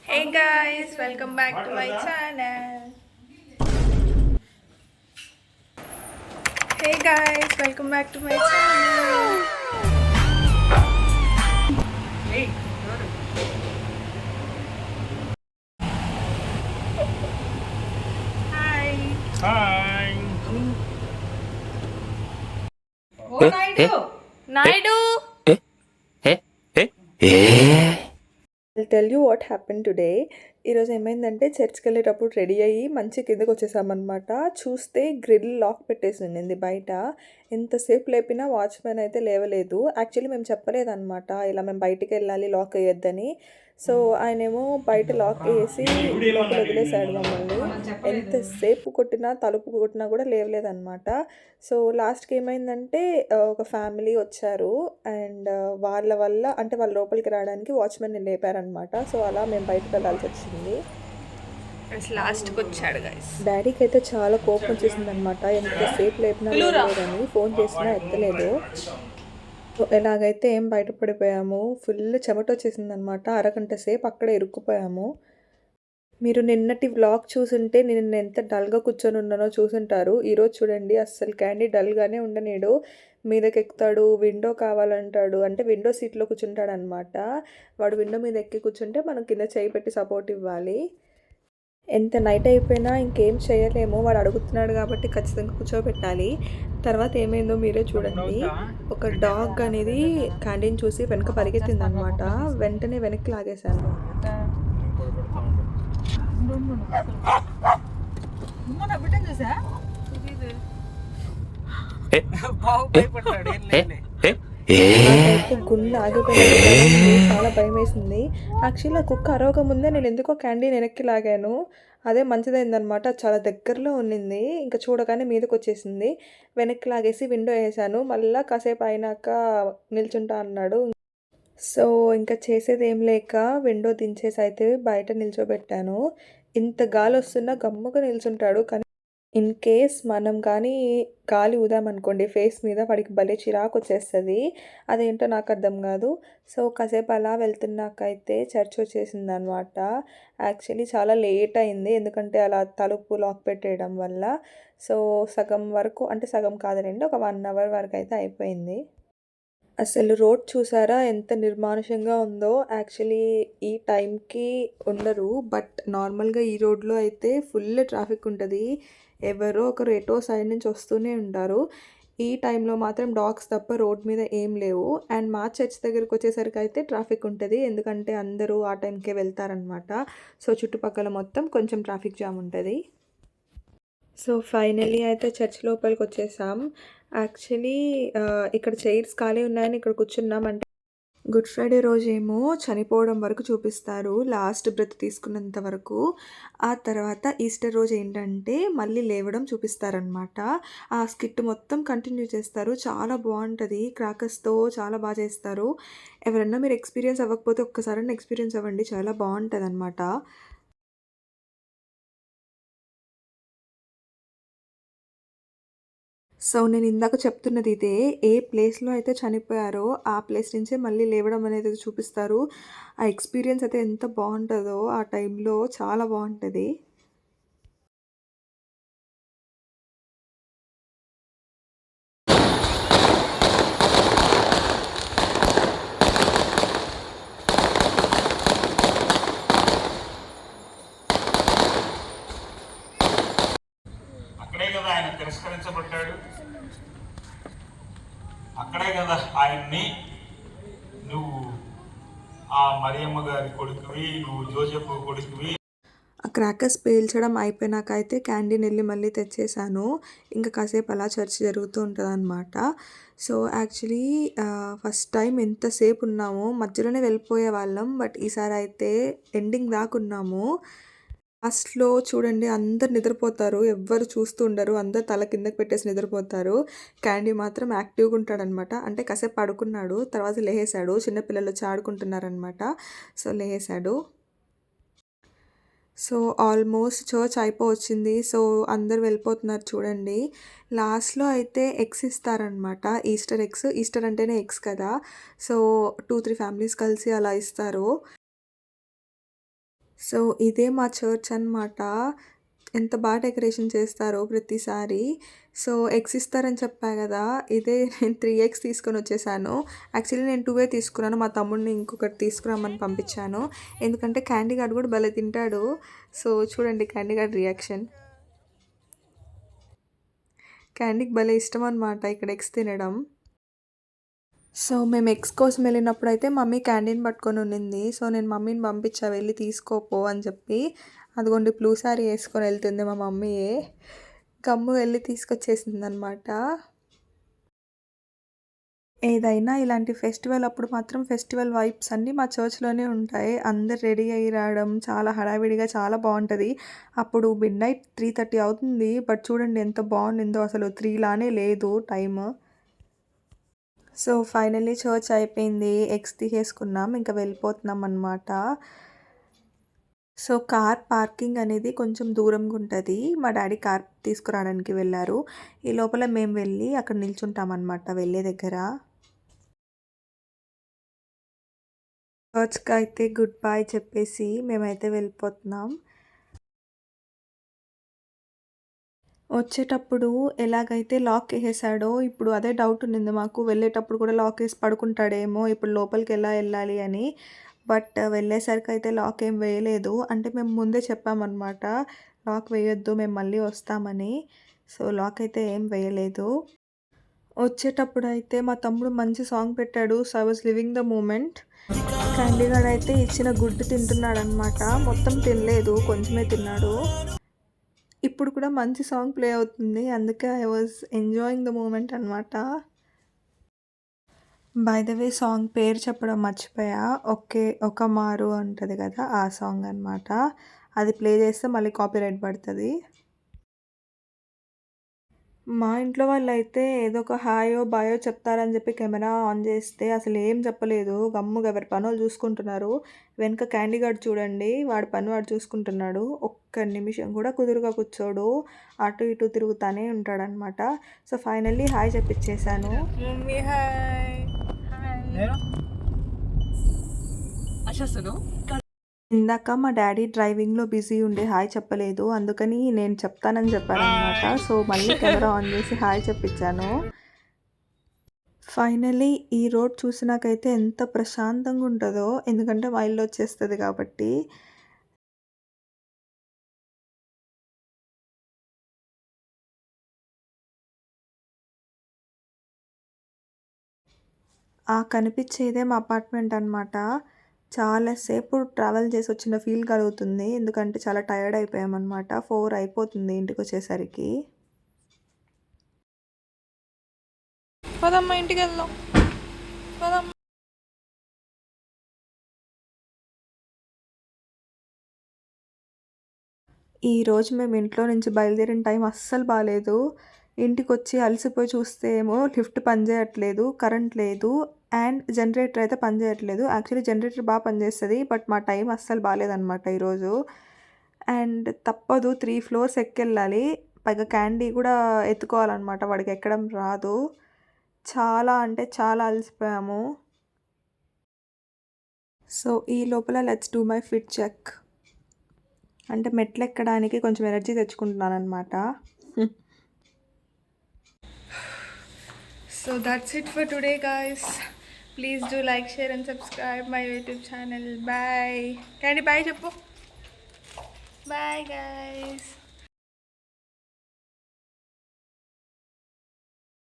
Hey guys, welcome back to my channel. Hey guys, welcome back to my channel. Hey, hi. Hi. Oh, Naidu. Naidu. I'll tell you what happened today. ఈరోజు ఏమైందంటే చర్చ్కి వెళ్ళేటప్పుడు ready అయ్యి మంచి కిందకి వచ్చేసామన్నమాట. చూస్తే grill lock పెట్టేసి ఉండింది బయట. ఎంతసేపు లేపినా వాచ్మెన్ అయితే లేవలేదు. యాక్చువల్లీ మేము చెప్పలేదన్నమాట, ఇలా మేము బయటికి వెళ్ళాలి లాక్ వేయొద్దని. సో ఆయనేమో బయట లాక్ వేసి లోపల వదిలేశాడు మమ్మల్ని. ఎంతసేపు కొట్టినా తలుపు కొట్టినా కూడా లేవలేదన్నమాట. సో లాస్ట్కి ఏమైందంటే ఒక ఫ్యామిలీ వచ్చారు అండ్ వాళ్ళ వల్ల అంటే వాళ్ళ లోపలికి రావడానికి వాచ్మెన్ని లేపారనమాట. సో అలా మేము బయటకు వెళ్ళాల్సి వచ్చింది. లాస్ట్కి వచ్చాడు గైస్. డాడీకి అయితే చాలా కోపం వచ్చేసింది అనమాట. ఎంతసేపు లేపినా లేదని ఫోన్ చేసినా ఎత్తలేదు. ఎలాగైతే ఏం బయటపడిపోయాము. ఫుల్ చెమట వచ్చేసింది అనమాట. అరగంట సేపు అక్కడే ఇరుక్కుపోయాము. మీరు నిన్నటి వ్లాగ్ చూసుంటే నేను ఎంత డల్గా కూర్చొని ఉన్నానో చూసుంటారు. ఈరోజు చూడండి, అస్సలు క్యాండీ డల్గానే ఉండనీడు. మీదకి ఎక్కుతాడు, విండో కావాలంటాడు. అంటే విండో సీట్లో కూర్చుంటాడు అనమాట. వాడు విండో మీద ఎక్కి కూర్చుంటే మనం కింద చేయి పెట్టి సపోర్ట్ ఇవ్వాలి. ఎంత నైట్ అయిపోయినా ఇంకేం చేయలేము. వాడు అడుగుతున్నాడు కాబట్టి ఖచ్చితంగా కూర్చోబెట్టాలి. తర్వాత ఏమైందో మీరే చూడండి. ఒక డాగ్ అనేది క్యాండీని చూసి వెనక పరిగెత్తింది అనమాట. వెంటనే వెనక్కి లాగేశాను. గుండె ఆగిపోయింది. చాలా భయం వేసింది. యాక్చువల్లీ ఆ కుక్క అరవక ముందే నేను ఎందుకో క్యాండీ వెనక్కి లాగాను. అదే మంచిదైందనమాట. చాలా దగ్గరలో ఉన్నింది. ఇంకా చూడగానే మీదకి వచ్చేసింది. వెనక్కి లాగేసి విండో వేసాను. మళ్ళీ కాసేపు అయినాక నిల్చుంటా అన్నాడు. సో ఇంకా చేసేది ఏం లేక విండో దించేసి అయితే బయట నిల్చోబెట్టాను. ఇంత గాలి వస్తున్నా గమ్ముగా నిల్చుంటాడు. కానీ ఇన్ కేస్ మనం కానీ గాలి ఊదామనుకోండి ఫేస్ మీద, వాడికి భలే చిరాకు వచ్చేస్తుంది. అదేంటో నాకు అర్థం కాదు. సో కాసేపు అలా వెళ్తున్నాకైతే చర్చ్ వచ్చేసింది అనమాట. యాక్చువల్లీ చాలా లేట్ అయింది, ఎందుకంటే అలా తలుపు లాక్ పెట్టేయడం వల్ల. సో సగం వరకు, అంటే సగం కాదులేండి, ఒక 1 అవర్ వరకు అయితే అయిపోయింది. అసలు రోడ్ చూసారా ఎంత నిర్మానుషంగా ఉందో. యాక్చువల్లీ ఈ టైంకి ఉండరు, బట్ నార్మల్గా ఈ రోడ్లో అయితే ఫుల్ ట్రాఫిక్ ఉంటుంది. ఎవరో ఒకరు ఎటో సైడ్ నుంచి వస్తూనే ఉంటారు. ఈ టైంలో మాత్రం డాగ్స్ తప్ప రోడ్ మీద ఏం లేవు. అండ్ మా చర్చ్ దగ్గరికి వచ్చేసరికి అయితే ట్రాఫిక్ ఉంటుంది, ఎందుకంటే అందరూ ఆ టైంకే వెళ్తారనమాట. సో చుట్టుపక్కల మొత్తం కొంచెం ట్రాఫిక్ జామ్ ఉంటుంది. సో ఫైనలీ అయితే చర్చ్ లోపలికి వచ్చేసాం. యాక్చువల్లీ ఇక్కడ చైర్స్ ఖాళీ ఉన్నాయని ఇక్కడ కూర్చున్నాం. అంటే గుడ్ ఫ్రైడే రోజేమో చనిపోవడం వరకు చూపిస్తారు, లాస్ట్ బ్రెత్ తీసుకున్నంత వరకు. ఆ తర్వాత ఈస్టర్ రోజు ఏంటంటే మళ్ళీ లేవడం చూపిస్తారనమాట. ఆ స్కిట్ మొత్తం కంటిన్యూ చేస్తారు. చాలా బాగుంటుంది. క్రాకర్స్తో చాలా బాగా చేస్తారు. ఎవరన్నా మీరు ఎక్స్పీరియన్స్ అవ్వకపోతే ఒక్కసారైనా ఎక్స్పీరియన్స్ అవ్వండి, చాలా బాగుంటుంది అనమాట. సో నేను ఇందాక చెప్తున్నది ఇదే. ఏ ప్లేస్లో అయితే చనిపోయారో ఆ ప్లేస్ నుంచే మళ్ళీ లేవడం అనేది చూపిస్తారు. ఆ ఎక్స్పీరియన్స్ అయితే ఎంత బాగుంటుందో ఆ టైంలో, చాలా బాగుంటుంది. అక్కడే కదా ఆయన తిరస్కరించబడ్డాడు. అక్కడే కదా ఆయన్ని నువ్వు ఆ మరియమ్మ గారి కొడుకువి, నువ్వు జోసెఫ్ కొడుకువి. ఆ క్రాకర్స్ పేల్చడం అయిపోయినాక అయితే క్యాండీని వెళ్ళి మళ్ళీ తెచ్చేసాను. ఇంకా కాసేపు అలా చర్చ్ జరుగుతూ ఉంటుంది అనమాట. సో యాక్చువల్లీ ఫస్ట్ టైం ఎంతసేపు ఉన్నామో మధ్యలోనే వెళ్ళిపోయే వాళ్ళం, బట్ ఈసారి అయితే ఎండింగ్ దాకా ఉన్నాము. లాస్ట్‌లో చూడండి అందరు నిద్రపోతారు. ఎవ్వరు చూస్తూ ఉండరు. అందరు తల కిందకి పెట్టేసి నిద్రపోతారు. క్యాండీ మాత్రం యాక్టివ్‌గా ఉంటాడనమాట. అంటే కాసేపు పడుకున్నాడు, తర్వాత లేసాడు. చిన్న పిల్లలు వచ్చి ఆడుకుంటున్నారనమాట. సో లేసాడు. సో ఆల్మోస్ట్ చర్చ్ అయిపోవచ్చింది. సో అందరు వెళ్ళిపోతున్నారు చూడండి. లాస్ట్‌లో అయితే ఎగ్స్ ఇస్తారనమాట. Easter eggs. ఈస్టర్ అంటేనే ఎగ్స్ కదా! సో 2, 3 ఫ్యామిలీస్ కలిసి అలా ఇస్తారు. సో ఇదే మా చర్చ్ అనమాట. ఎంత బాగా డెకరేషన్ చేస్తారో ప్రతిసారి. సో ఎగ్స్ ఇస్తారని చెప్పా కదా! ఇదే నేను 3 ఎగ్స్ తీసుకొనొచ్చేసాను. యాక్చువల్లీ నేను 2 తీసుకున్నాను. మా తమ్ముడిని ఇంకొకటి తీసుకురమ్మని పంపించాను. ఎందుకంటే క్యాండీ గాడు కూడా భలే తింటాడు. సో చూడండి క్యాండీ గాడి రియాక్షన్. క్యాండీకి భలే ఇష్టం అనమాట ఇక్కడ ఎగ్స్ తినడం. సో మేము ఎగ్స్ కోసం వెళ్ళినప్పుడైతే మమ్మీ క్యాంటీన్ పట్టుకొని ఉండింది. సో నేను మమ్మీని పంపించా వెళ్ళి తీసుకోపో అని చెప్పి. అదిగోండి బ్లూ శారీ వేసుకొని వెళ్తుంది మా మమ్మీయే. గమ్ము వెళ్ళి తీసుకొచ్చేసిందనమాట. ఏదైనా ఇలాంటి ఫెస్టివల్ అప్పుడు మాత్రం ఫెస్టివల్ వైబ్స్ అన్నీ మా చర్చ్‌లోనే ఉంటాయి. అందరు రెడీ అయ్యి రావడం చాలా హడావిడిగా చాలా బావుంటది. అప్పుడు మిడ్‌నైట్ 3:30 అవుతుంది. బట్ చూడండి ఎంత బావుండిందో అసలు 3 లానే లేదు టైము. సో ఫైనల్లీ చర్చ్ అయిపోయింది. ఎగ్స్ తీసేసుకున్నాం. ఇంకా వెళ్ళిపోతున్నాం అనమాట. సో కార్ పార్కింగ్ అనేది కొంచెం దూరంగా ఉంటది. మా డ్యాడీ కార్ తీసుకురావడానికి వెళ్లారు. ఈ లోపల మేము వెళ్ళి అక్కడ నిల్చుంటామన్నమాట వెళ్ళే దగ్గర. చర్చ్‌కైతే గుడ్ బై చెప్పేసి మేమైతే వెళ్ళిపోతున్నాం. వచ్చేటప్పుడు ఎలాగైతే లాక్ ఏసేసాడో ఇప్పుడు అదే డౌట్ ఉండింది మాకు. వెళ్ళేటప్పుడు కూడా లాక్ ఏసి పడుకుంటాడేమో ఇప్పుడు లోపలికి ఎలా వెళ్ళాలి అని. బట్ వెళ్ళేసరికైతే లాక్ ఏం వేయలేదు. అంటే మేము ముందే చెప్పామన్నమాట. లాక్ వేయొద్దు మేము మళ్ళీ వస్తామని. సో లాక్ అయితే ఏం వేయలేదు. వచ్చేటప్పుడైతే మా తమ్ముడు మంచి సాంగ్ పెట్టాడు. So I was living the moment. Candy గాడైతే ఇచ్చిన గుడ్డు తింటున్నాడనమాట. మొత్తం తినలేదు కొంచెమే తిన్నాడు. ఇప్పుడు కూడా మంచి సాంగ్ ప్లే అవుతుంది. అందుకే I was enjoying the moment అనమాట. బై ద వే సాంగ్ పేరు చెప్పడం మర్చిపోయా. ఓకే ఒక మారు ఉంటది కదా! ఆ సాంగ్ అనమాట. అది ప్లే చేస్తే మళ్ళీ కాపీరైట్ పడతది. మా ఇంట్లో వాళ్ళైతే ఏదో ఒక హాయో, బాయో చెప్తారని చెప్పి కెమెరా ఆన్ చేస్తే అసలేం చెప్పలేదు. గమ్ముగా ఎవరి పనోళ్ళు చూసుకుంటున్నారు. వెనక క్యాండీ గాడు చూడండి వాడి పని వాడు చూసుకుంటున్నాడు. ఒక్క నిమిషం కూడా కుదురుగా కూర్చోడు. అటు ఇటు తిరుగుతానే ఉంటాడనమాట. సో ఫైనల్లీ హాయ్ చెప్పిచ్చేసాను. మమ్మీ హాయ్ హాయ్ అసలు ఇందాక మా డ్యాడీ డ్రైవింగ్‌లో బిజీ ఉండి హాయ్ చెప్పలేదు. అందుకని నేను చెప్తానని చెప్పాననమాట. సో మళ్ళీ కెమెరా ఆన్ చేసి హాయ్ చెప్పించాను. ఫైనల్లీ ఈ రోడ్ చూసినాకైతే ఎంత ప్రశాంతంగా ఉంటదో. ఎందుకంటే మా ఇల్లు వచ్చేస్తది కాబట్టి. ఆ కనిపిచ్చేదే మా అపార్ట్మెంట్ అనమాట. చాలా సేపు ట్రావెల్ చేసి వచ్చిన ఫీల్ కలుగుతుంది. ఎందుకంటే చాలా టైర్డ్ అయిపోయామన్నమాట. 4 అయిపోతుంది ఇంటికొచ్చేసరికి. పదమ్మా ఇంటికి వెళ్దాం పదమ్మా. ఈరోజు మేము ఇంట్లో నుంచి బయలుదేరిన టైం అస్సలు బాలేదు. ఇంటికొచ్చి అలసిపోయి చూస్తే ఏమో లిఫ్ట్ పనిచేయట్లేదు, కరెంట్ లేదు అండ్ జనరేటర్ అయితే పనిచేయట్లేదు. యాక్చువల్లీ జనరేటర్ బాగా పనిచేస్తది. బట్ మా టైం అస్సలు బాలేదనమాట ఈరోజు. అండ్ తప్పదు 3 ఫ్లోర్స్ ఎక్కెళ్ళాలి. పైగా క్యాండీ కూడా ఎత్తుకోవాలనమాట. వాడికి ఎక్కడం రాదు. చాలా అంటే చాలా అలసిపోయాము. సో ఈ లోపల let's do my fit check. అంటే మెట్లెక్కడానికి కొంచెం ఎనర్జీ తెచ్చుకుంటున్నాననమాట. So that's it for today guys. Please do like, share and subscribe my YouTube channel. Bye. Candy bye చెప్పు. Bye guys.